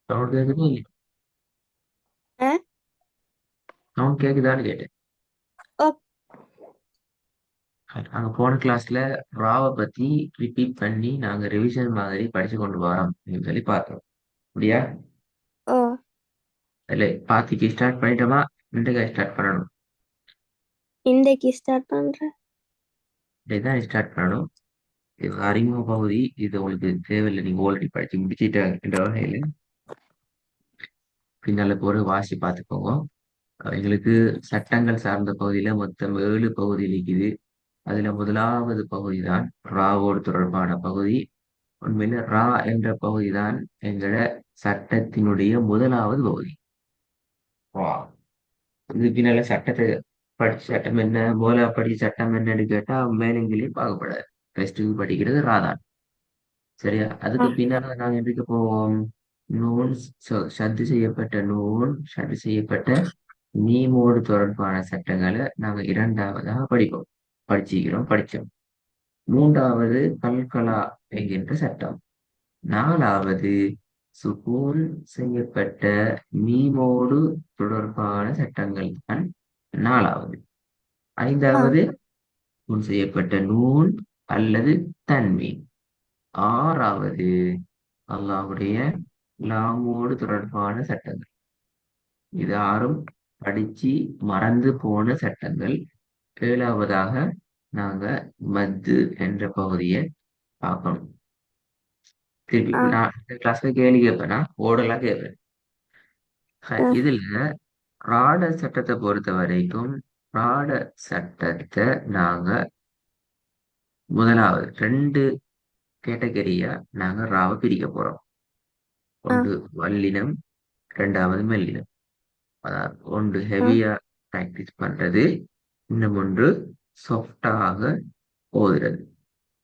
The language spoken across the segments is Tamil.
சவுண்ட் கேக்குதா இல்லையா? ஆ சவுண்ட் கேக்குதான்னு கேட்டேன். ஓ நாங்க போன கிளாஸ்ல ராவை பத்தி ரிப்பீட் பண்ணி நாங்க ரிவிஷன் மாதிரி படிச்சு கொண்டு வரோம் அப்படின்னு சொல்லி பார்த்தோம். அப்படியா? ஓ இல்லை, பாத்திக்கு ஸ்டார்ட் பண்ணிட்டோமா? இன்றைக்கு ஸ்டார்ட் பண்ணணும். இன்றைக்கு ஸ்டார்ட் பண்றேன். இதான் ஸ்டார்ட் பண்ணணும். இது அறிமுக பகுதி. இது உங்களுக்கு தேவையில்லை, நீங்க ஆல்ரெடி படிச்சு முடிச்சிட்டாங்க என்ற வகையில பின்னால போற வாசி பார்த்துக்கோங்க. எங்களுக்கு சட்டங்கள் சார்ந்த பகுதியில மொத்தம் 7 பகுதி இருக்குது. அதுல முதலாவது பகுதி தான் ராவோடு தொடர்பான பகுதி. உண்மையில ரா என்ற பகுதிதான் எங்கள சட்டத்தினுடைய முதலாவது பகுதி. ரா. இதுக்கு பின்னால சட்டத்தை படிச்ச சட்டம் என்ன, மூலா படிச்ச சட்டம் என்னன்னு கேட்டா மேலங்கிலேயும் பார்க்கப்படாது. ஃபர்ஸ்ட் படிக்கிறது ராதான். சரியா? ஆ அதுக்கு பின்னால நாங்க எதுக்கு போவோம்? நூன், சத்து செய்யப்பட்ட நூன், சத்து செய்யப்பட்ட மீமோடு தொடர்பான சட்டங்களை நாங்க இரண்டாவதாக படிப்போம். படிச்சோம். மூன்றாவது கல்கலா என்கின்ற சட்டம். நாலாவது சுகூன் செய்யப்பட்ட மீமோடு தொடர்பான சட்டங்கள் தான் நாலாவது. ஆ ஐந்தாவது சுகூன் செய்யப்பட்ட நூன் அல்லது தன்மீன். ஆறாவது அல்லாஹ்வுடைய லாமோடு தொடர்பான சட்டங்கள். இது ஆறும் படிச்சு மறந்து போன சட்டங்கள். ஏழாவதாக நாங்க மத்து என்ற பகுதியை பார்க்கணும். திருப்பி ஆ நான் இந்த கிளாஸ்ல கேள்வி கேட்பேனா ஓடலாம் கேட்பேன். ஆ இதுல ராட சட்டத்தை பொறுத்த வரைக்கும் ராட சட்டத்தை நாங்க முதலாவது ரெண்டு கேட்டகரியா நாங்க ராவை பிரிக்க போறோம். ஆ ஒன்று வல்லினம், இரண்டாவது மெல்லினம். அதாவது ஒன்று ஆ ஹெவியா பிராக்டிஸ் பண்றது, இன்னும் ஒன்று சாஃப்டாக ஓதுறது.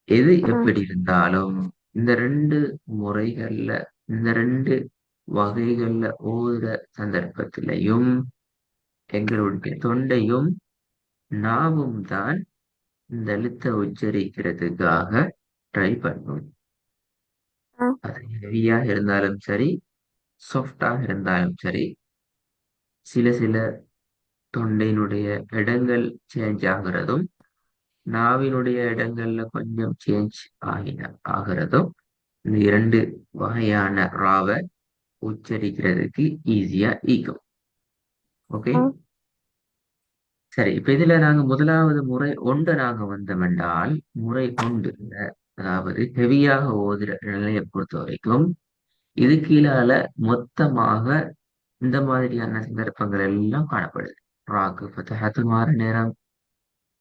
எது ஆ எப்படி இருந்தாலும் இந்த ரெண்டு முறைகள்ல, இந்த ரெண்டு வகைகள்ல ஓதுற சந்தர்ப்பத்திலையும் எங்களுடைய தொண்டையும் நாவும் தான் இந்த எழுத்தை உச்சரிக்கிறதுக்காக ட்ரை பண்ணும். ஆ அது ஹெவியாக இருந்தாலும் சரி, சாஃப்டாக இருந்தாலும் சரி, சில சில தொண்டையினுடைய இடங்கள் சேஞ்ச் ஆகிறதும் நாவினுடைய இடங்கள்ல கொஞ்சம் சேஞ்ச் ஆகிறதும் இந்த இரண்டு வகையான ராவை உச்சரிக்கிறதுக்கு ஈஸியா ஈக்கும். ஓகே. ஆ சரி, இப்ப இதுல நாங்க முதலாவது முறை ஒன்று நாங்க வந்தோம். முறை ஒன்று, அதாவது ஹெவியாக ஓதுற நிலையை பொறுத்த வரைக்கும் இது கீழால மொத்தமாக இந்த மாதிரியான சந்தர்ப்பங்கள் எல்லாம் காணப்படுது. ராக்கு ஃபத்ஹத்து மாற நேரம்,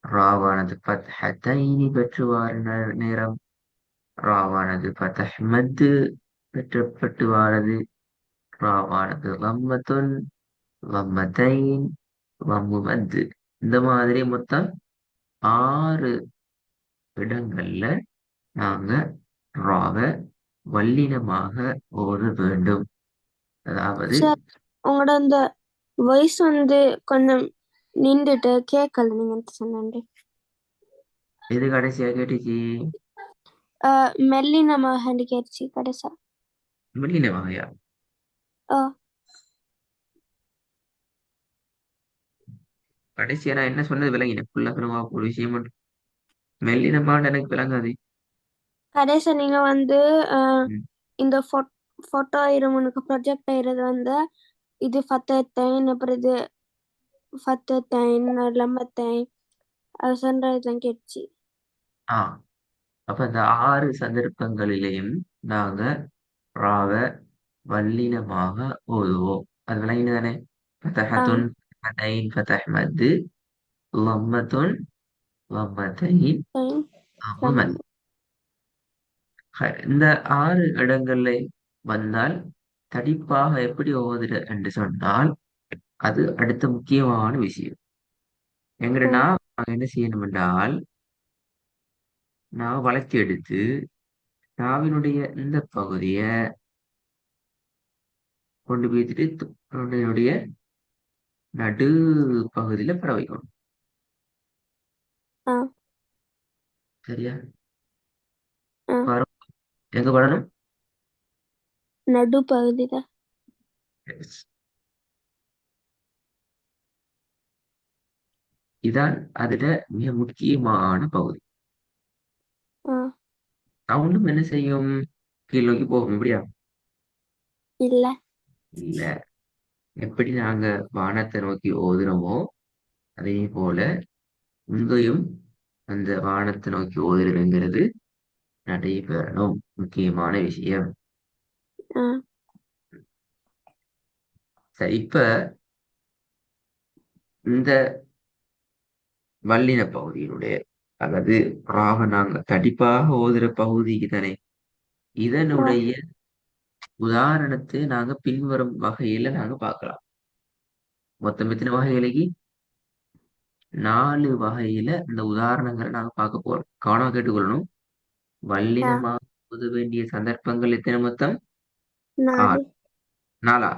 ராவானது ஃபத்ஹத்தைனி பெற்று வார நேரம், ராவானது ஃபத்ஹ் மத்து பெற்றப்பட்டு வாரது, ராவானது லம்மத்துன், லம்மத்தைன், லம்மு மத்து. இந்த மாதிரி மொத்தம் 6 இடங்கள்ல நாங்க ராவை வல்லினமாக ஓத வேண்டும். அதாவது சார், உங்களோட அந்த வாய்ஸ் வந்து கொஞ்சம் நின்றுட்டு கேட்கல நீங்க என்ன சொன்னீங்க. எது கடைசியா கேட்டுச்சு? மெல்லினமாக கேட்டுச்சு கடைசா. வல்லினமாகயா? ஆ கடைசியா நான் என்ன சொன்னது விளங்கினேன் ஃபுல்லா சொல்லுவா ஒரு விஷயம் மட்டும். மெல்லினமான்னு எனக்கு விளங்காது. கடைசா நீங்க வந்து ம். இந்த போட்டோ உனக்கு ப்ரொஜெக்ட் ஆயிறது வந்து இது ஃபத்தத்தைன் அப்புறம் இது ஃபத்தத்தைன் லம்மத்தைன் அது சொல்றதுதான் கேட்டுச்சு. ஆ அப்ப இந்த 6 சந்தர்ப்பங்களிலேயும் நாங்க ராவை வல்லினமாக ஓதுவோம். அது விளங்கினதானே? ஆ ஃபதஹத்துன், ஃபதைன், ஃபதஹ் மத்து, லம்மத்துன், லம்மத்தைன், தைன் லம்மு லம்மம். மத். இந்த 6 இடங்கள்ல வந்தால் தடிப்பாக எப்படி ஓதுற என்று சொன்னால் அது அடுத்த முக்கியமான விஷயம். எங்கட ஆ நாங்க என்ன செய்யணும் என்றால், நான் வளைச்சி எடுத்து நாவினுடைய இந்த பகுதியை கொண்டு போய்த்துட்டு தொண்டையினுடைய நடு பகுதியில பட வைக்கணும். ஆ சரியா? ஆ பரம் எங்க படணும்? நடு பகுதியில. Yes. இதான் அதுல மிக முக்கியமான பகுதி. ஆ, சவுண்டும் என்ன செய்யும்? கீழ் நோக்கி போகும். இப்படியா? இல்ல. இல்ல. எப்படி நாங்க வானத்தை நோக்கி ஓதுறோமோ அதே போல இங்கேயும் அந்த வானத்தை நோக்கி ஓதுறதுங்கிறது நடைபெறணும். முக்கியமான விஷயம். ஆ, சரி, இப்ப இந்த வல்லின பகுதியினுடைய அல்லது ராக நாங்க கண்டிப்பாக ஓதுற பகுதிக்கு தானே ஆ, இதனுடைய உதாரணத்தை நாங்க பின்வரும் வகையில நாங்க பார்க்கலாம். மொத்தம் எத்தனை வகைகளுக்கு? 4 வகையில இந்த உதாரணங்களை நாங்க பார்க்க போறோம். கவனம் கேட்டுக்கொள்ளணும். ஆ, வல்லினமாக ஓத வேண்டிய சந்தர்ப்பங்கள் எத்தனை மொத்தம்? 4, 6. 4.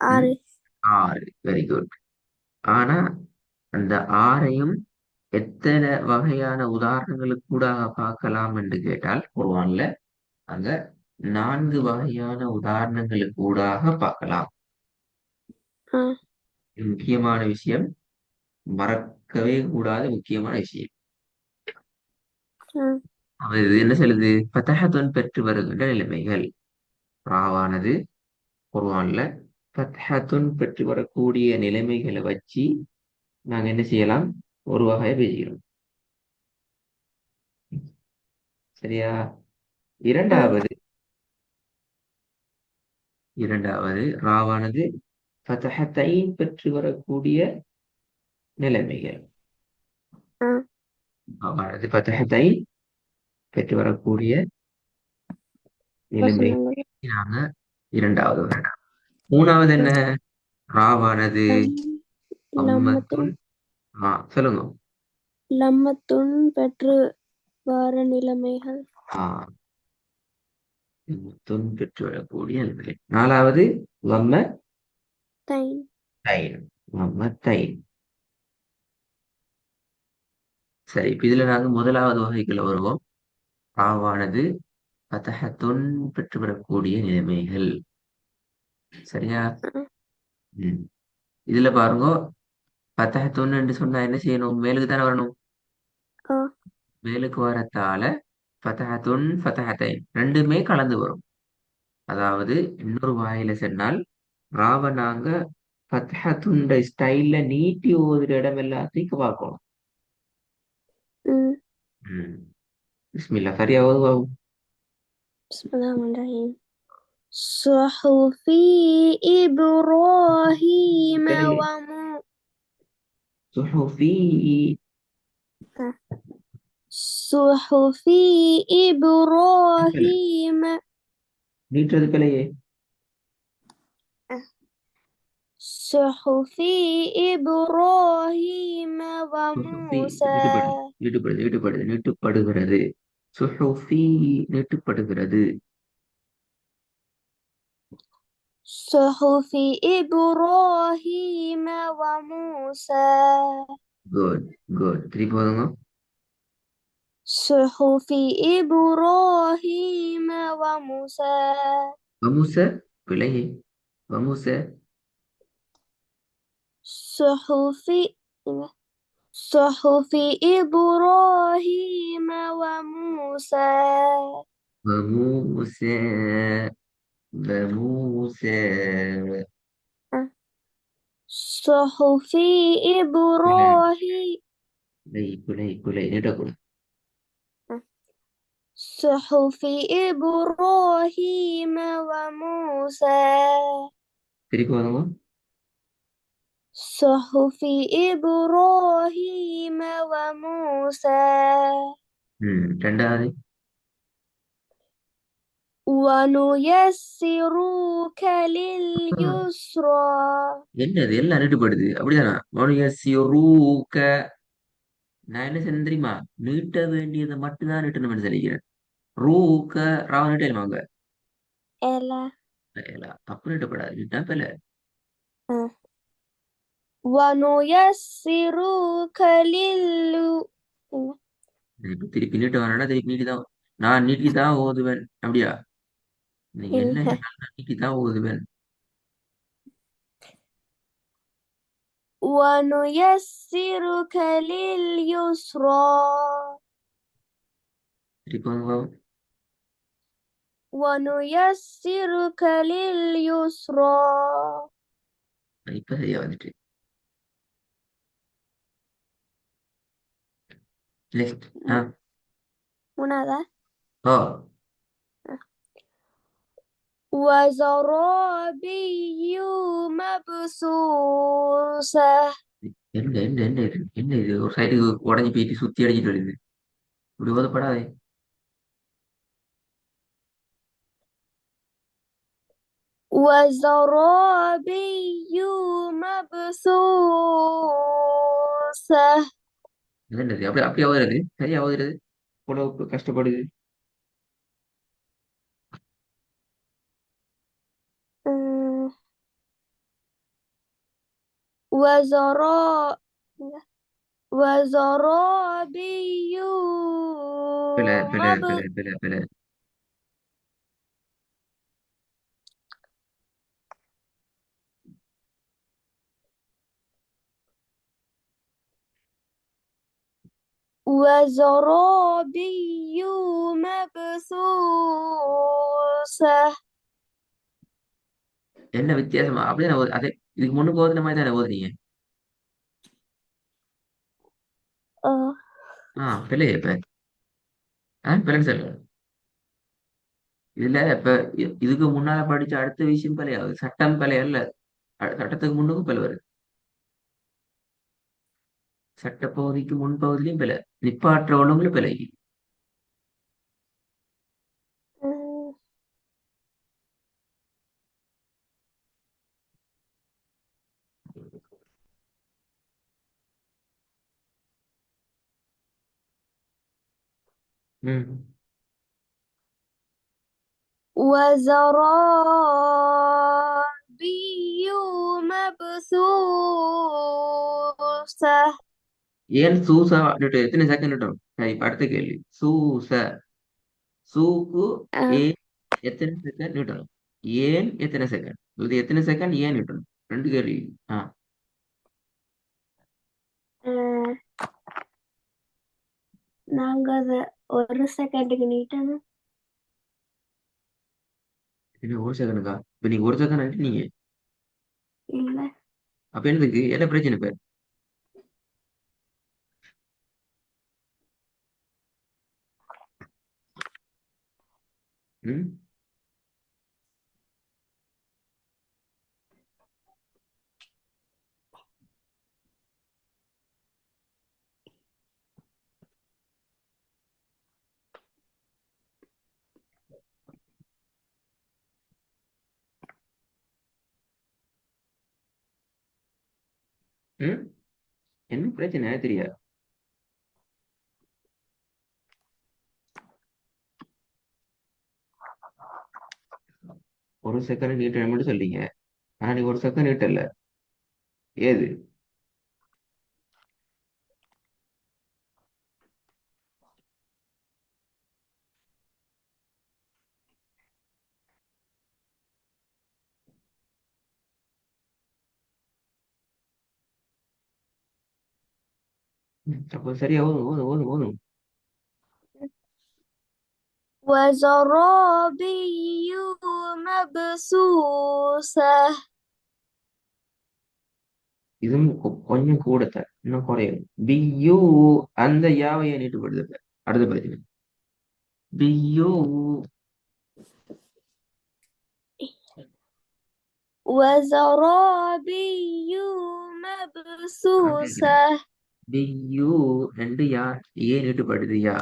ம் 6. 6. Very good. ஆனா அந்த 6ஐயும் எத்தனை வகையான உதாரணங்களுக்கு கூட பார்க்கலாம் என்று கேட்டால் குர்ஆன்ல அங்க 4 வகையான உதாரணங்களுக்கு கூடாக பார்க்கலாம். ஆ, இது முக்கியமான விஷயம். மறக்கவே கூடாத முக்கியமான விஷயம். ஆ, அது என்ன சொல்லுது? ஃபதஹத்துன் பெற்று வருகின்ற நிலைமைகள். ராவானது குர்ஆன்ல ஃபத்ஹத்துன் பெற்று வரக்கூடிய நிலைமைகளை வச்சு நாங்க என்ன செய்யலாம்? ஒரு வகையை பேசுகிறோம். சரியா? ஆ, இரண்டாவது இரண்டாவது ராவானது ஃபதஹத்தைன் பெற்று வரக்கூடிய நிலைமைகள். ஆ. ராவானது ஃபதஹத்தைன் பெற்று வரக்கூடிய நிலைமை வசனங்கள். நாங்க இரண்டாவது வருடம். மூணாவது ஆ, என்ன? ராவானது லம், லம்மத்துன் அம்மத்துன். சொல்லுங்க. லம்மத்துன் பெற்று வர நிலைமைகள். ஆ அம்மத்துன் பெற்று வரக்கூடிய நிலைமை. நாலாவது வம்ம தைன். தைன். வம்ம தைன். சரி, இப்ப இதுல நாங்க முதலாவது வகைக்குள்ள வருவோம். ராவானது ஃபதஹத்துன் பெற்று வரக்கூடிய நிலைமைகள். சரியா? ஆ, ம். இதுல பாருங்க, ஃபதஹத்துன் என்று சொன்னா என்ன செய்யணும்? மேலுக்கு தானே வரணும். ஆ, மேலுக்கு வரத்தால ஃபதஹத்துன் ஃபதஹத்தைன் ரெண்டுமே கலந்து வரும். அதாவது இன்னொரு வாயில சொன்னால் ராவ நாங்க ஃபத்ஹத்துண்ட ஸ்டைல்ல நீட்டி ஓதுற இடம் எல்லாத்தையும் பார்க்கணும். ம். ம். பிஸ்மில்லா, சரியா ஓதுவாவும். பிஸ்மில்லாஹிர்ரஹ்மானிர்ரஹீம். சுஹுஃபி இப்ராஹீம பிழையே. வ சுஹுஃபி. சுஹுஃபி பிழை. இப்ராஹீம. நீட்டுறது பிழையே. சுஹுஃபி இப்ராஹீம வ சுஹுஃபி மூஸா. நீட்டுப்படுகிறது. சுஹுஃபி நீட்டுப்படுகிறது. சுஹுஃபி இப்ராஹீம வ மூஸா. Good, good. திருப்பி போதுங்க. சுஹுஃபி இப்ராஹீம வ மூஸா. வமுச. பிழையே. வமுச. சுஹுஃபி صحف إبراهيم وموسى. வமுச. வமுச. صحف பிழை. إبراهيم. பிழை நீட்டக்கூடாது. صحف إبراهيم وموسى. திருப்பி போதுங்க. صحف إبراهيم وموسى. ரெண்டாவது. ونيسرك لليسرى. என்னது எல்லாம் நீட்டுப்படுது அப்படிதானா? மௌனிக சிறூக்க. நான் என்ன செய்யணும் தெரியுமா? நீட்ட வேண்டியதை மட்டும்தான் நீட்டணும் நினைக்கிறேன். ரூக்க ராவ நீட்டலுமாங்க. إلى. அப்ப நீட்டப்படாது. நீட்டா பிள்ளை. ونيسرك இப்ப திருப்பி நீட்ட வேணாம்னா திருப்பி நீட்டிதான். நான் நீட்டிதான் ஓதுவேன். அப்படியா? நீங்க என்ன إلى. சொன்னாலும் நான் நீட்டிதான் ஓதுவேன். ونيسرك لليسرى திருப்பங்க. ونيسرك لليسرى இப்ப சரியா வந்துட்டு. நெக்ஸ்ட். منى ஓ وزرابي مبثوثة என்ன இது ஒரு சைடு உடஞ்சி போயிட்டு சுத்தி அடிச்சிட்டு வருது. இப்படி ஓதப்படாதே. وزرابي مبثوثة என்னது அப்படி அப்படியே ஓதுறது சரியா ஓதுறது இவ்வளவு கஷ்டப்படுது. أمم، وزرا وزرابي பில பில مب பில பில பில وزرابي مبثوثة என்ன வித்தியாசமா அப்படியே நான் அதே இதுக்கு முன்னுக்கு ஓதுன மாதிரி தானே ஓதுனீங்க. آه பிள்ளையே இப்ப பிள்ளைன்னு சொல்லுங்க. இதுல இப்ப இதுக்கு முன்னால படிச்ச அடுத்த விஷயம் பிள்ளையாவது சட்டம் பிள்ளை அல்ல. சட்டத்துக்கு முன்னுக்கும் பிள்ளை வருது. சட்ட பகுதிக்கு முன்பகுதியிலும் பிள்ளை. நிப்பாற்ற ஒழுங்குல பிள்ளை. أمم، ம் وزرابي مبثوثة ஏன் சூசா எத்தனை செகண்ட் விட்டோம். சரி இப்ப அடுத்த கேள்வி சூச சூக்கு آه ஏன் எத்தனை செகண்ட் விட்டணும். ஏன் எத்தனை செகண்ட் இது எத்தனை செகண்ட் ஏன் விட்டணும். ரெண்டு கேள்வி. ஆ آه நாங்க அத ஒரு செகண்டுக்கு நீட்டணும் என்ன ஒரு செகண்டுக்கா இப்ப நீங்க ஒரு செகண்ட் நீங்க இல்ல அப்ப என்னதுக்கு என்ன பிரச்சனை இப்ப. ம் ம் என்ன பிரச்சனை தெரியாது. ஒரு செகண்ட் நீட்ட மட்டும் சொல்றீங்க. ஆனா நீ ஒரு செகண்ட் நீட்டல ஏது. அப்போ சரியா ஓதும் ஓதும் ஓதும் ஓதும். وزرابي مبثوثة இதுவும் கொஞ்சம் கூடத்தான் இன்னும் குறையும். பியூ அந்த யாவையை நீட்டுப்படுது இப்ப. அடுத்த பிரச்சனை பியூ وزرابي مبثوثة பியூ ரெண்டு யா ஏன் நீட்டுப்படுது யா.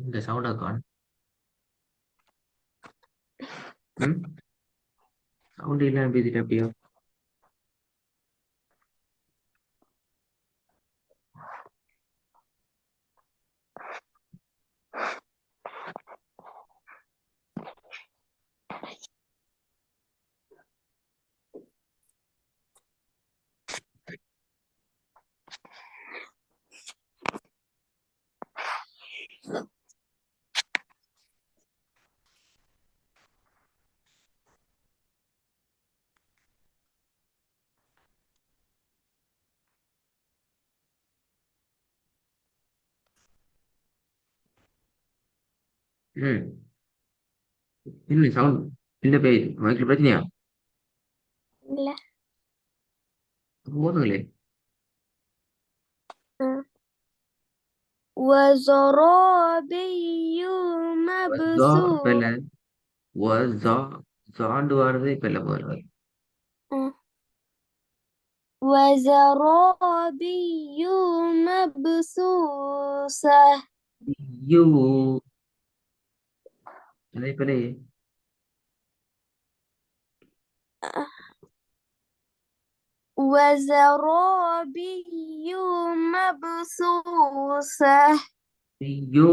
இந்த சவுண்டா கான். ம். சவுண்ட் இல்லாம பேசிட்டு அப்படியோ. ம். என்ன சவுண்ட் இல்ல பேய் மைக்கில் பிரச்சனையா? இல்ல. போதுங்களே. ம். وزرابي வஸ்ஸா مبثوث. இப்ப வஸ்ஸா சாண்டு வருது இப்ப இல்ல போறது. وزرابي مبثوثة. யூ அதே போல وزرابي مبثوثة. யூ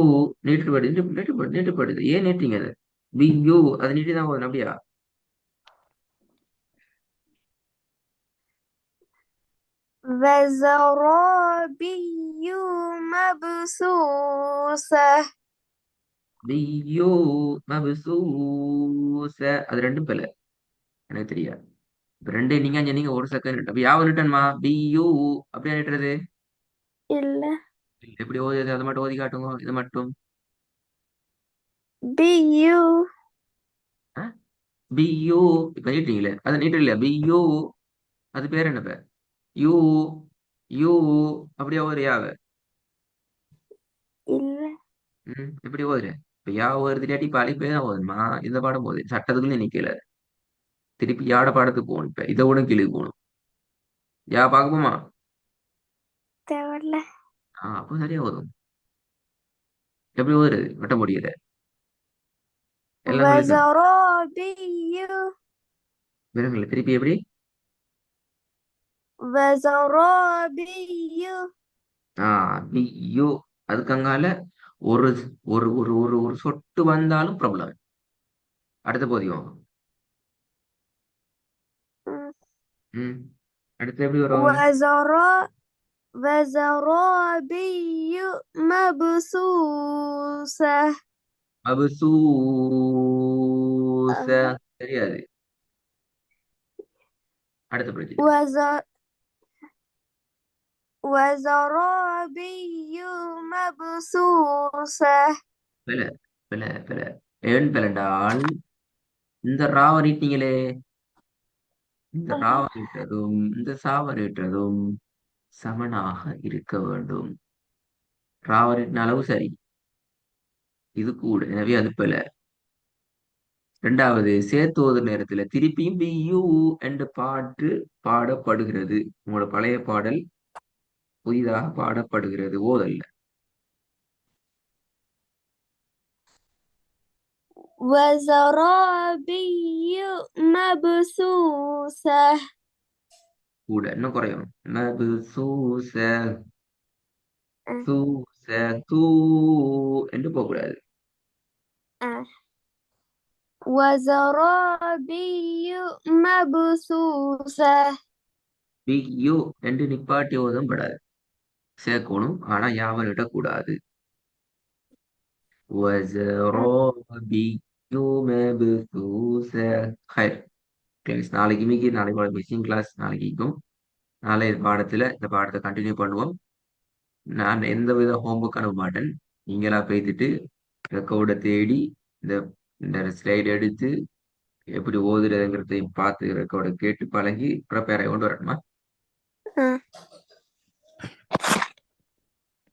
நீட்டுப்படுது ஏன் நீட்டிங்க அது? பி யூ அது நீட்டி தான் போதும் அப்படியா? وزرابي مبثوثة. பி யூ மபசூச அது ரெண்டும் பிள்ளை எனக்கு தெரியாது. இப்ப ரெண்டு நீங்க சொன்னீங்க ஒரு செகண்ட் அப்ப யாவும் ரிட்டர்மா பி யூ அப்படியே நிட்டுறது. இல்ல. எப்படி ஓதுது அதை மட்டும் ஓதி காட்டுங்க இது மட்டும். بيو. பி யூ இப்ப நீட்டீங்களே அது நீட்டு இல்லையா பி யூ அது பேர் என்ன பேர்? யூ யூ அப்படியே ஒரு யாவ. இல்ல. எப்படி ஓதுற? இப்ப யா ஒரு திட்டாட்டி இப்ப அழிப்பே தான் ஓதுமா இந்த பாடம் போகுது சட்டத்துக்குள்ள நிக்கல. திருப்பி யாட பாடத்துக்கு போகணும் இப்ப இதை விட கீழே போகணும். யா பார்க்க தேவையில்ல. அப்போ சரியா ஓதும். எப்படி ஓதுறது வெட்ட முடியல. எல்லாம் சொல்லித்தான் وزرابي. விலங்குல திருப்பி எப்படி? وزرابي. ஐயோ அதுக்கு அங்கால ஒரு ஒரு ஒரு ஒரு ஒரு சொட்டு வந்தாலும் ப்ராப்ளம். அடுத்த போதியும். ம். அடுத்து எப்படி வரும்? وزرا وزرابي مبثوثة. அபுசூச தெரியாது. அடுத்த பிரச்சனை. وز وزرابي مبثوثة. பில பில பில ஏன் பிலண்டால் இந்த ராவ நீட்டீங்களே இந்த ராவ நீட்டதும் இந்த சாவ நீட்டதும் சமனாக இருக்க வேண்டும். ராவ நீட்டின அளவு சரி இது கூட எனவே அது பில. இரண்டாவது சேர்த்து ஓதுற நேரத்துல திருப்பியும் பி யூ என்ற பாட்டு பாடப்படுகிறது. உங்களோட பழைய பாடல் புதிதாக பாடப்படுகிறது ஓதல்ல. وزرابي مبثوثة. கூட இன்னும் குறையும். மபுசூச சூச தூ என்று போகக்கூடாது. وزرابي مبثوثة. பி யூ என்று நிப்பாட்டி ஓதும் படாது. சேர்க்கணும் ஆனா யாவல் விடக்கூடாது. وزرابي مبثوثة خير கிளாஸ் நாளைக்கு இன்னைக்கு நாளைக்கு மிஷின் கிளாஸ் நாளைக்கு இருக்கும். நாளைய பாடத்துல இந்த பாடத்தை கண்டினியூ பண்ணுவோம். நான் எந்த வித ஹோம்ஒர்க் அனுப்ப மாட்டேன். நீங்களா பேசிட்டு ரெக்கார்டை தேடி இந்த இந்த ஸ்லைடு எடுத்து எப்படி ஓதுறதுங்கிறதையும் பார்த்து ரெக்கார்டை கேட்டு பழகி ப்ரிப்பேர் ஆகி கொண்டு வரணுமா?